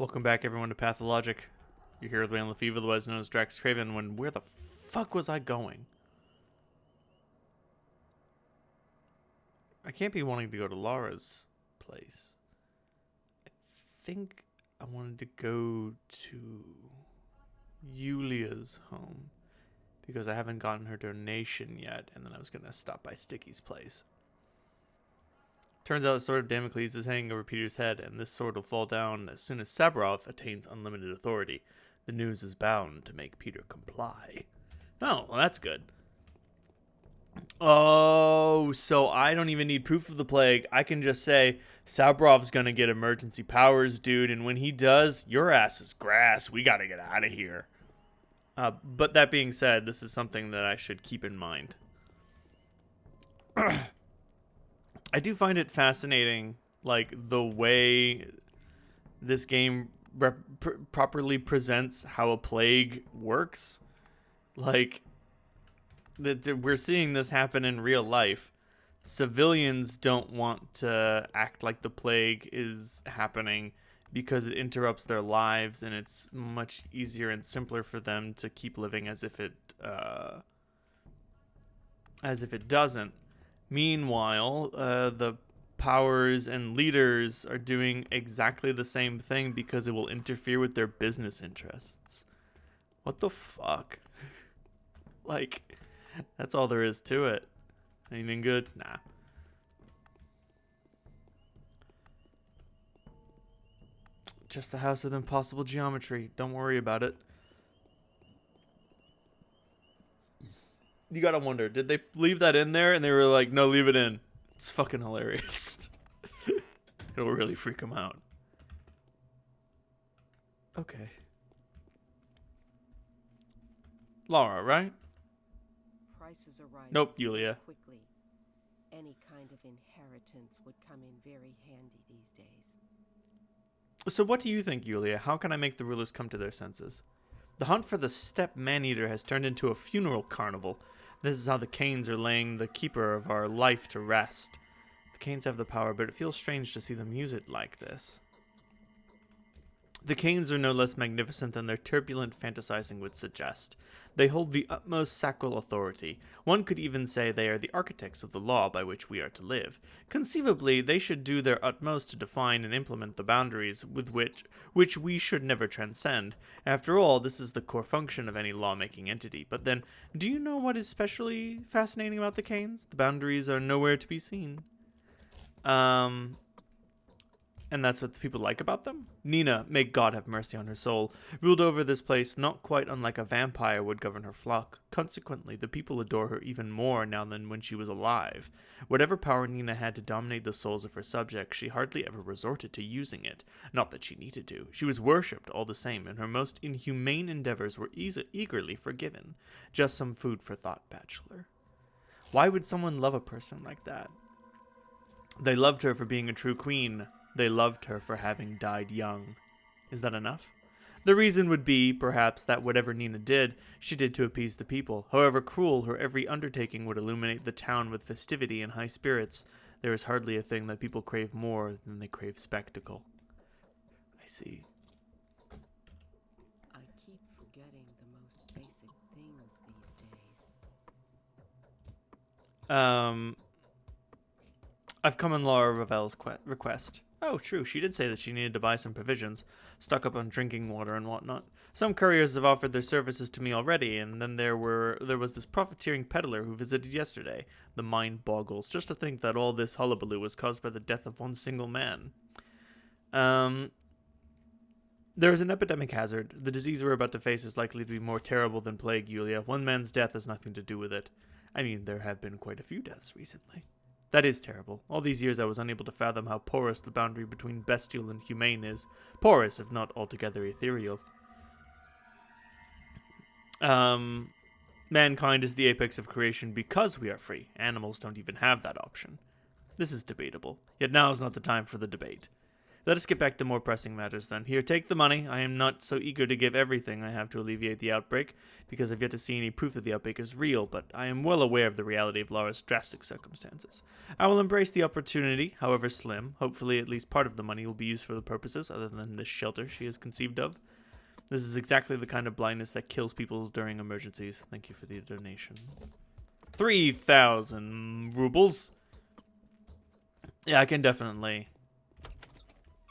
Welcome back, everyone, to Pathologic. You're here with Wayne Lefevre, otherwise known as DraxxKraven. Where the fuck was I going? I can't be wanting to go to Laura's place. I think I wanted to go to Yulia's home because I haven't gotten her donation yet, and then I was going to stop by Sticky's place. Turns out the sword of Damocles is hanging over Peter's head, and this sword will fall down as soon as Sabroth attains unlimited authority. The news is bound to make Peter comply. Oh, well, that's good. Oh, so I don't even need proof of the plague. I can just say, Sabroth's gonna get emergency powers, dude, and when he does, your ass is grass. We gotta get out of here. But that being said, this is something that I should keep in mind. I do find it fascinating, like, the way this game properly presents how a plague works. Like, we're seeing this happen in real life. Civilians don't want to act like the plague is happening because it interrupts their lives, and it's much easier and simpler for them to keep living as if it doesn't. Meanwhile, the powers and leaders are doing exactly the same thing because it will interfere with their business interests. What the fuck? Like, that's all there is to it. Anything good? Nah. Just the house with impossible geometry. Don't worry about it. You gotta wonder, did they leave that in there and they were like, no, leave it in? It's fucking hilarious. It'll really freak them out. Okay. Laura, right? Prices are rising. Nope, Yulia. So quickly. Any kind of inheritance would come in very handy these days. So what do you think, Yulia? How can I make the rulers come to their senses? The hunt for the steppe man-eater has turned into a funeral carnival. This is how the Canes are laying the keeper of our life to rest. The Canes have the power, but it feels strange to see them use it like this. The Canes are no less magnificent than their turbulent fantasizing would suggest. They hold the utmost sacral authority. One could even say they are the architects of the law by which we are to live. Conceivably, they should do their utmost to define and implement the boundaries with which we should never transcend. After all, this is the core function of any lawmaking entity. But then, do you know what is especially fascinating about the Canes? The boundaries are nowhere to be seen. And that's what the people like about them? Nina, may God have mercy on her soul, ruled over this place not quite unlike a vampire would govern her flock. Consequently, the people adore her even more now than when she was alive. Whatever power Nina had to dominate the souls of her subjects, she hardly ever resorted to using it. Not that she needed to. She was worshipped all the same, and her most inhumane endeavors were eagerly forgiven. Just some food for thought, bachelor. Why would someone love a person like that? They loved her for being a true queen. They loved her for having died young. Is that enough? The reason would be, perhaps, that whatever Nina did, she did to appease the people. However cruel, her every undertaking would illuminate the town with festivity and high spirits. There is hardly a thing that people crave more than they crave spectacle. I see. I keep forgetting the most basic things these days. I've come on Laura Ravel's request. Oh, true, she did say that she needed to buy some provisions, stock up on drinking water and whatnot. Some couriers have offered their services to me already, and then there was this profiteering peddler who visited yesterday. The mind boggles, just to think that all this hullabaloo was caused by the death of one single man. There is an epidemic hazard. The disease we're about to face is likely to be more terrible than plague, Yulia. One man's death has nothing to do with it. I mean, there have been quite a few deaths recently. That is terrible. All these years I was unable to fathom how porous the boundary between bestial and humane is. Porous, if not altogether ethereal. Mankind is the apex of creation because we are free. Animals don't even have that option. This is debatable. Yet now is not the time for the debate. Let us get back to more pressing matters then. Here, take the money. I am not so eager to give everything I have to alleviate the outbreak, because I've yet to see any proof that the outbreak is real, but I am well aware of the reality of Laura's drastic circumstances. I will embrace the opportunity, however slim. Hopefully at least part of the money will be used for the purposes other than this shelter she has conceived of. This is exactly the kind of blindness that kills people during emergencies. Thank you for the donation. 3,000 rubles. Yeah, I can definitely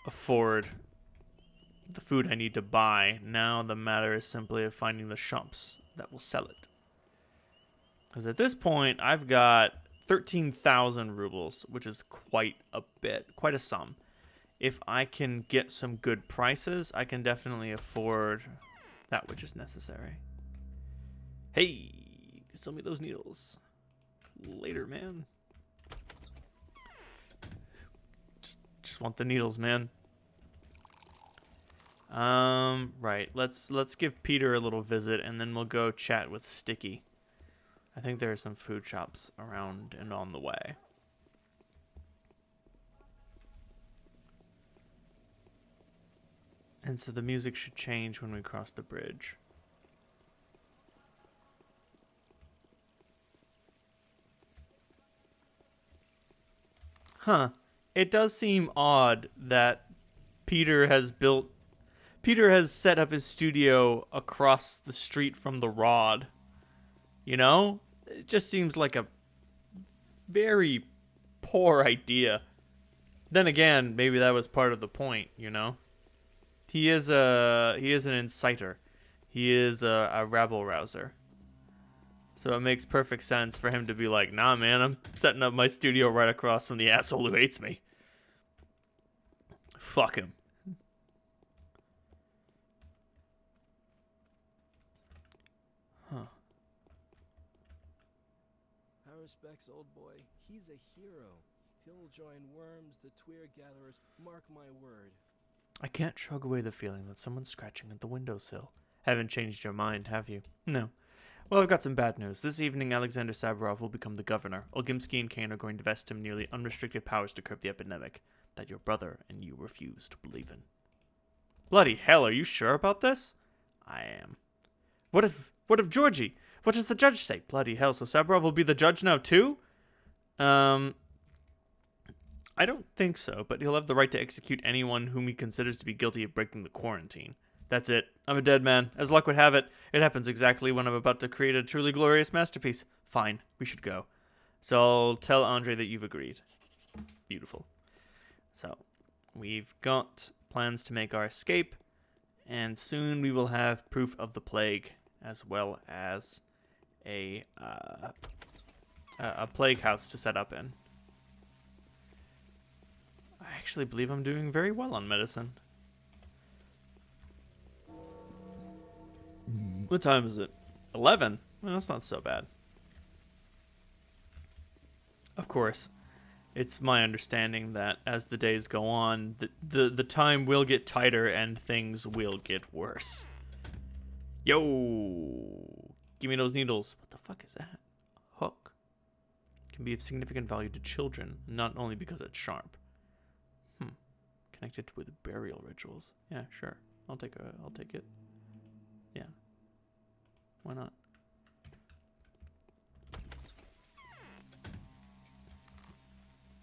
afford the food I need to buy. Now the matter is simply of finding the shops that will sell it. Because at this point, I've got 13,000 rubles, which is quite a bit, quite a sum. If I can get some good prices, I can definitely afford that which is necessary. Hey, sell me those needles. Later, man. Just want the needles, man. Right. Let's give Peter a little visit, and then we'll go chat with Sticky. I think there are some food shops around and on the way. And so the music should change when we cross the bridge. Huh. It does seem odd that Peter has set up his studio across the street from the Rod. You know? It just seems like a very poor idea. Then again, maybe that was part of the point, you know? He is an inciter. He is a rabble rouser. So it makes perfect sense for him to be like, nah, man, I'm setting up my studio right across from the asshole who hates me. Fuck him. Huh. Our respects, old boy. He's a hero. He'll join Worms, the Tweer Gatherers. Mark my word. I can't shrug away the feeling that someone's scratching at the windowsill. Haven't changed your mind, have you? No. Well, I've got some bad news. This evening, Alexander Saburov will become the governor. Olgimsky and Kane are going to vest him nearly unrestricted powers to curb the epidemic that your brother and you refuse to believe in. Bloody hell, are you sure about this? I am. What if Georgie? What does the judge say? Bloody hell, so Saburov will be the judge now too? I don't think so, but he'll have the right to execute anyone whom he considers to be guilty of breaking the quarantine. That's it. I'm a dead man. As luck would have it, it happens exactly when I'm about to create a truly glorious masterpiece. Fine, we should go. So I'll tell Andre that you've agreed. Beautiful. So, we've got plans to make our escape, and soon we will have proof of the plague, as well as a plague house to set up in. I actually believe I'm doing very well on medicine. What time is it? 11? Well, that's not so bad. Of course, it's my understanding that as the days go on, the time will get tighter and things will get worse. Yo! Give me those needles. What the fuck is that? A hook. Can be of significant value to children, not only because it's sharp. Connected with burial rituals. Yeah, sure. I'll take it. Yeah. Why not?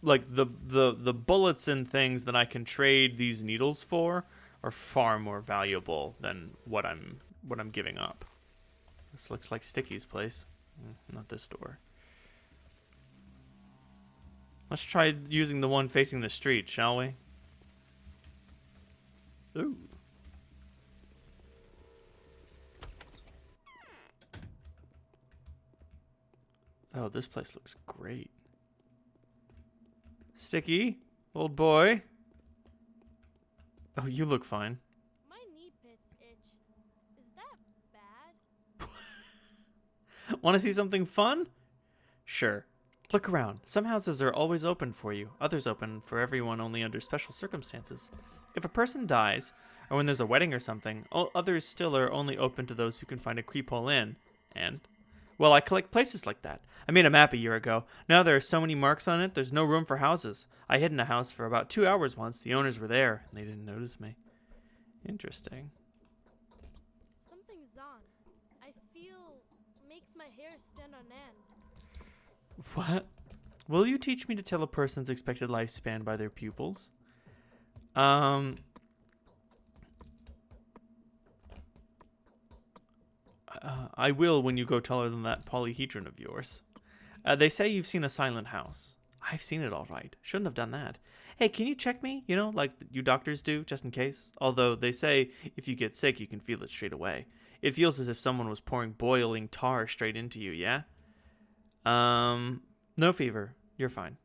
Like the bullets and things that I can trade these needles for are far more valuable than what I'm giving up. This looks like Sticky's place. Not this door. Let's try using the one facing the street, shall we? Ooh. Oh, this place looks great. Sticky, old boy. Oh, you look fine. My knee pits itch. Is that bad? Want to see something fun? Sure. Look around. Some houses are always open for you. Others open for everyone only under special circumstances. If a person dies, or when there's a wedding or something, others still are only open to those who can find a creep hole in. And Well, I collect places like that. I made a map a year ago. Now there are so many marks on it, there's no room for houses. I hid in a house for about 2 hours once. The owners were there, and they didn't notice me. Interesting. Something's on. I feel makes my hair stand on end. What? Will you teach me to tell a person's expected lifespan by their pupils? I will when you go taller than that polyhedron of yours. They say you've seen a silent house. I've seen it all right. Shouldn't have done that. Hey, can you check me? You know, like you doctors do, just in case. Although they say if you get sick, you can feel it straight away. It feels as if someone was pouring boiling tar straight into you, yeah? No fever. You're fine.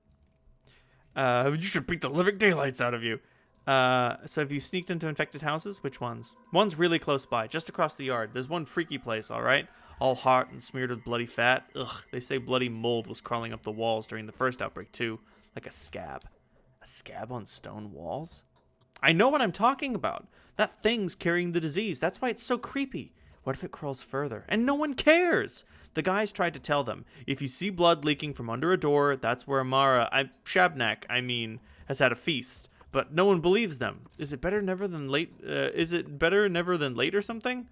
You should beat the living daylights out of you. So have you sneaked into infected houses? Which ones? One's really close by, just across the yard. There's one freaky place, all right? All hot and smeared with bloody fat. Ugh, they say bloody mold was crawling up the walls during the first outbreak, too. Like a scab. A scab on stone walls? I know what I'm talking about. That thing's carrying the disease. That's why it's so creepy. What if it crawls further? And no one cares! The guys tried to tell them. If you see blood leaking from under a door, that's where Shabnak, has had a feast. But no one believes them. Is it better never than late? Is it better never than late or something?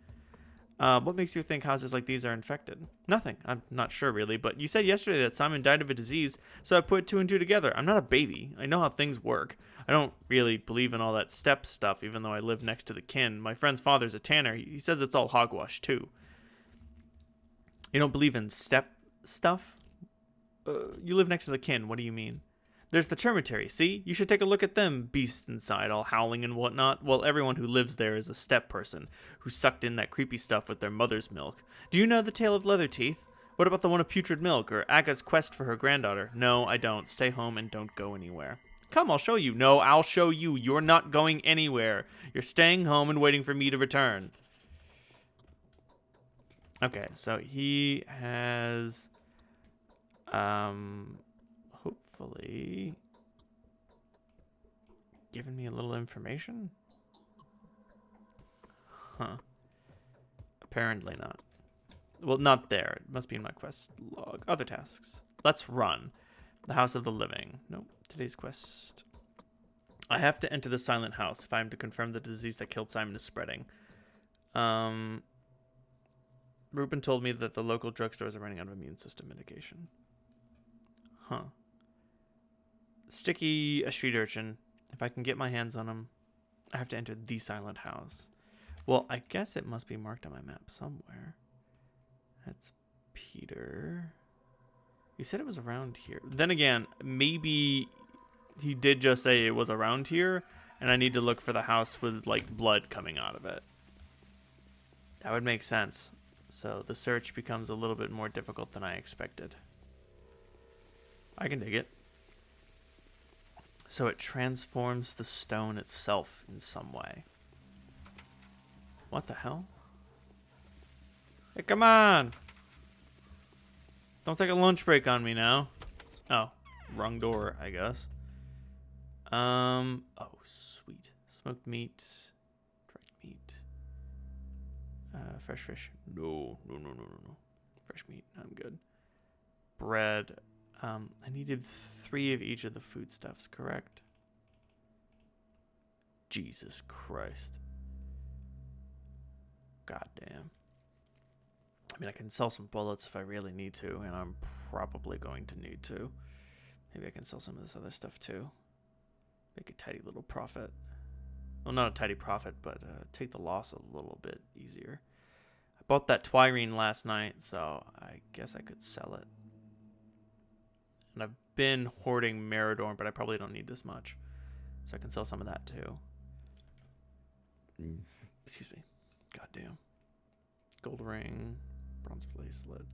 What makes you think houses like these are infected? Nothing. I'm not sure really, but you said yesterday that Simon died of a disease, so I put 2 and 2 together. I'm not a baby. I know how things work. I don't really believe in all that step stuff, even though I live next to the kin. My friend's father's a tanner. He says it's all hogwash too. You don't believe in step stuff? You live next to the kin. What do you mean? There's the termitary, see? You should take a look at them beasts inside, all howling and whatnot. Well, everyone who lives there is a step person who sucked in that creepy stuff with their mother's milk. Do you know the tale of Leatherteeth? What about the one of putrid milk, or Aga's quest for her granddaughter? No, I don't. Stay home and don't go anywhere. Come, I'll show you. No, I'll show you. You're not going anywhere. You're staying home and waiting for me to return. Okay, so he has... hopefully given me a little information. Huh. Apparently not. Well, not there. It must be in my quest log. Other tasks. Let's run. The House of the Living. Nope. Today's quest. I have to enter the silent house if I am to confirm the disease that killed Simon is spreading. Ruben told me that the local drugstores are running out of immune system medication. Huh. Sticky, a street urchin. If I can get my hands on him, I have to enter the silent house. Well, I guess it must be marked on my map somewhere. That's Peter. You said it was around here. Then again, maybe he did just say it was around here, and I need to look for the house with, like, blood coming out of it. That would make sense. So the search becomes a little bit more difficult than I expected. I can dig it. So it transforms the stone itself in some way. What the hell? Hey, come on! Don't take a lunch break on me now. Oh, wrong door, I guess. Oh, sweet. Smoked meat. Dried meat. Fresh fish. No. Fresh meat. I'm good. Bread. I needed 3 of each of the foodstuffs, correct? Jesus Christ. Goddamn. I mean, I can sell some bullets if I really need to, and I'm probably going to need to. Maybe I can sell some of this other stuff too. Make a tidy little profit. Well, not a tidy profit, but take the loss a little bit easier. I bought that Twirene last night, so I guess I could sell it. And I've been hoarding Meridorm, but I probably don't need this much. So I can sell some of that too. Excuse me. Goddamn. Gold ring. Bronze bracelet.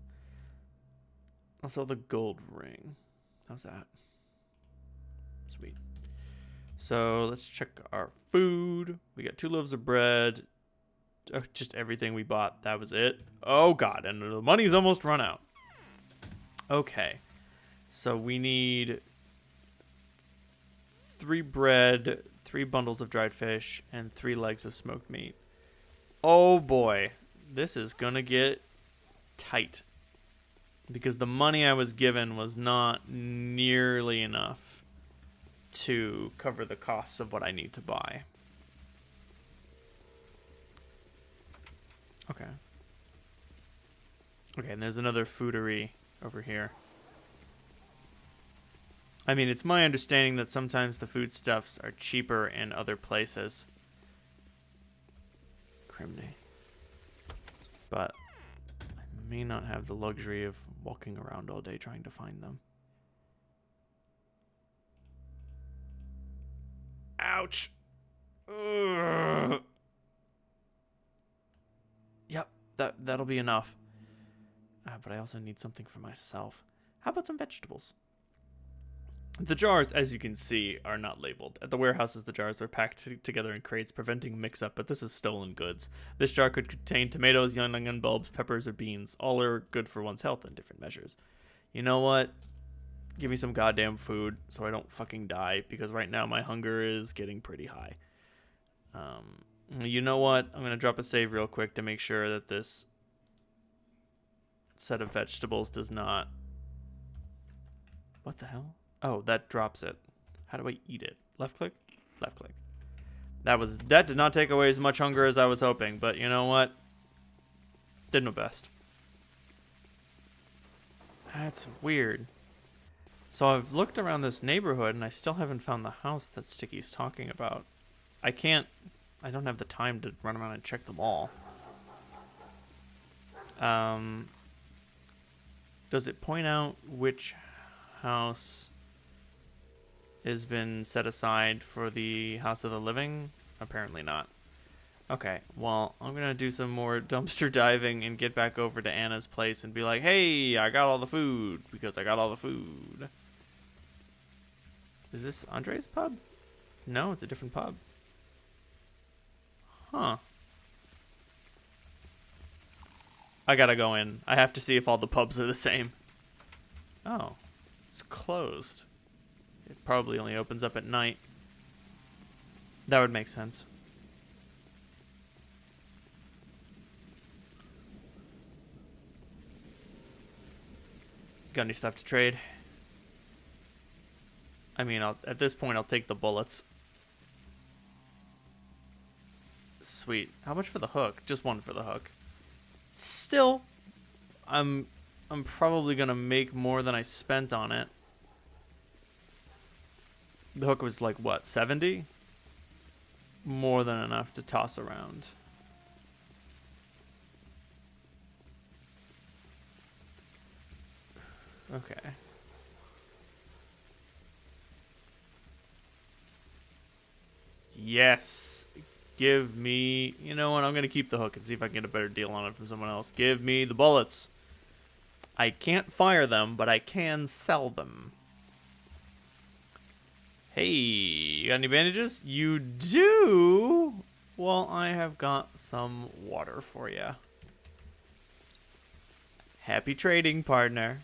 I'll sell the gold ring. How's that? Sweet. So let's check our food. We got 2 loaves of bread. Just everything we bought. That was it. Oh god, and the money's almost run out. Okay. So we need 3 bread, 3 bundles of dried fish, and 3 legs of smoked meat. Oh boy. This is gonna get tight. because the money I was given was not nearly enough to cover the costs of what I need to buy. Okay. Okay, and there's another foodery over here. I mean, it's my understanding that sometimes the foodstuffs are cheaper in other places. Criminy. But I may not have the luxury of walking around all day trying to find them. Ouch! Ugh. Yep, that'll be enough. But I also need something for myself. How about some vegetables? The jars, as you can see, are not labeled. At the warehouses, the jars are packed together in crates, preventing mix-up, but this is stolen goods. This jar could contain tomatoes, young onion bulbs, peppers, or beans. All are good for one's health in different measures. You know what? Give me some goddamn food so I don't fucking die, because right now my hunger is getting pretty high. You know what? I'm going to drop a save real quick to make sure that this set of vegetables does not... What the hell? Oh, that drops it. How do I eat it? Left click? Left click. That did not take away as much hunger as I was hoping, but you know what? Did my best. That's weird. So I've looked around this neighborhood and I still haven't found the house that Sticky's talking about. I don't have the time to run around and check them all. Does it point out which house has been set aside for the House of the Living? Apparently not. Okay, well, I'm going to do some more dumpster diving and get back over to Anna's place and be like, hey, I got all the food, because I got all the food. Is this Andre's pub? No, it's a different pub. Huh. I gotta go in. I have to see if all the pubs are the same. Oh, it's closed. It probably only opens up at night. That would make sense. Got any stuff to trade? I mean, at this point, I'll take the bullets. Sweet. How much for the hook? Just one for the hook. Still, I'm probably gonna make more than I spent on it. The hook was like, what, 70? More than enough to toss around. Okay. Yes. Give me... You know what? I'm going to keep the hook and see if I can get a better deal on it from someone else. Give me the bullets. I can't fire them, but I can sell them. Hey, you got any bandages? You do? Well, I have got some water for you. Happy trading, partner.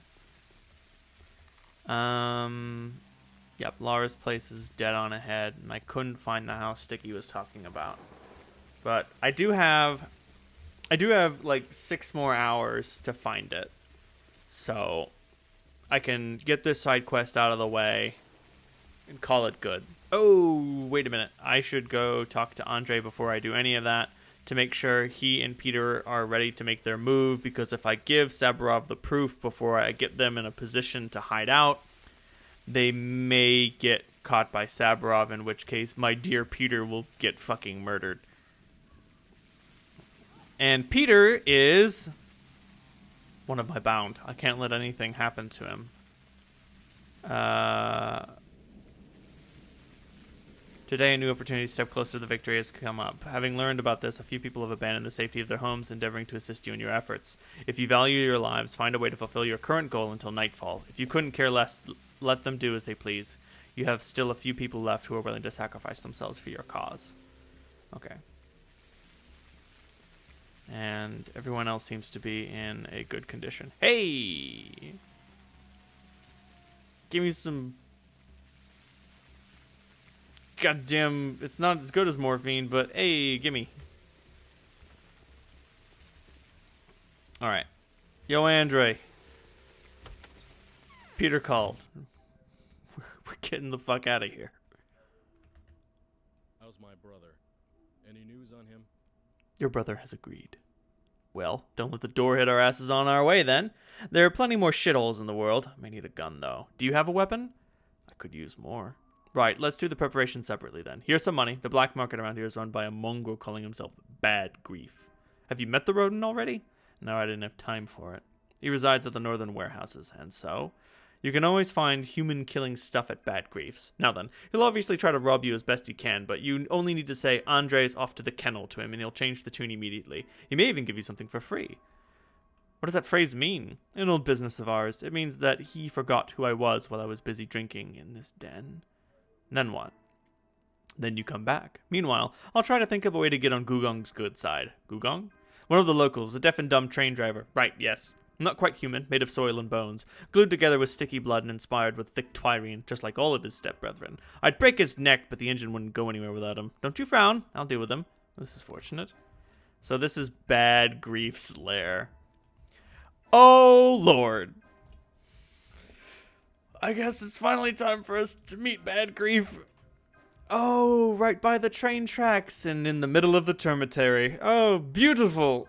Yep, Laura's place is dead on ahead, and I couldn't find the house Sticky was talking about. But I do have like 6 more hours to find it. So I can get this side quest out of the way and call it good. Oh, wait a minute. I should go talk to Andre before I do any of that to make sure he and Peter are ready to make their move, because if I give Saburov the proof before I get them in a position to hide out, they may get caught by Saburov, in which case my dear Peter will get fucking murdered. And Peter is one of my bound. I can't let anything happen to him. Today, a new opportunity to step closer to the victory has come up. Having learned about this, a few people have abandoned the safety of their homes, endeavoring to assist you in your efforts. If you value your lives, find a way to fulfill your current goal until nightfall. If you couldn't care less, let them do as they please. You have still a few people left who are willing to sacrifice themselves for your cause. Okay. And everyone else seems to be in a good condition. Hey! Give me some... Goddamn, it's not as good as morphine, but hey, gimme. Alright. Yo, Andre. Peter called. We're getting the fuck out of here. How's my brother? Any news on him? Your brother has agreed. Well, don't let the door hit our asses on our way, then. There are plenty more shitholes in the world. I may need a gun, though. Do you have a weapon? I could use more. Right, let's do the preparation separately, then. Here's some money. The black market around here is run by a mongrel calling himself Bad Grief. Have you met the rodent already? No, I didn't have time for it. He resides at the northern warehouses, and so... You can always find human-killing stuff at Bad Grief's. Now then, he'll obviously try to rob you as best he can, but you only need to say, Andre's off to the kennel to him, and he'll change the tune immediately. He may even give you something for free. What does that phrase mean? An old business of ours. It means that he forgot who I was while I was busy drinking in this den. And then what? Then you come back. Meanwhile, I'll try to think of a way to get on Gugong's good side. Gugong? One of the locals, a deaf and dumb train driver. Right, yes. Not quite human, made of soil and bones, glued together with sticky blood and inspired with thick twirine, just like all of his step-brethren. I'd break his neck, but the engine wouldn't go anywhere without him. Don't you frown. I'll deal with him. This is fortunate. So this is Bad Grief's lair. Oh, Lord. I guess it's finally time for us to meet Bad Grief. Oh, right by the train tracks and in the middle of the termitary. Oh, beautiful.